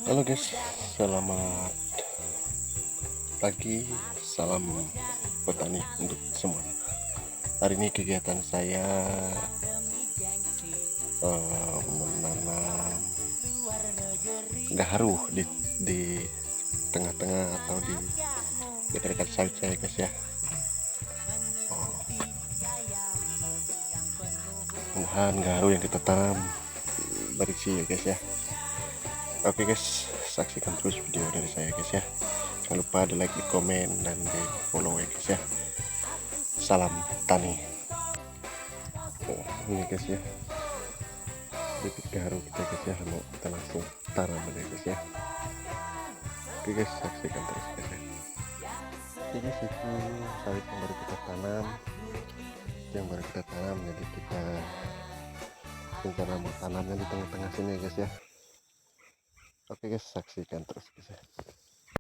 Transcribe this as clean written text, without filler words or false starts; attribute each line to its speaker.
Speaker 1: Halo guys, selamat pagi, salam petani untuk semua. Hari ini kegiatan saya menanam gaharu di tengah-tengah atau di dekat-dekat sawit saya guys ya. Mudah-mudahan gaharu yang kita tanam berisi ya guys ya. Oke guys, saksikan terus video dari saya guys ya. Jangan lupa di like, di komen, dan di follow ya guys ya. Salam tani. Ini guys ya, bibit gaharu kita guys ya, mau kita langsung tanam ya guys ya. Oke guys, saksikan terus guys ya. Oke guys, itu sawit yang baru kita tanam, jadi kita rencana mau tanamnya di tengah-tengah sini ya guys ya. Oke guys, saksikan terus guys ya.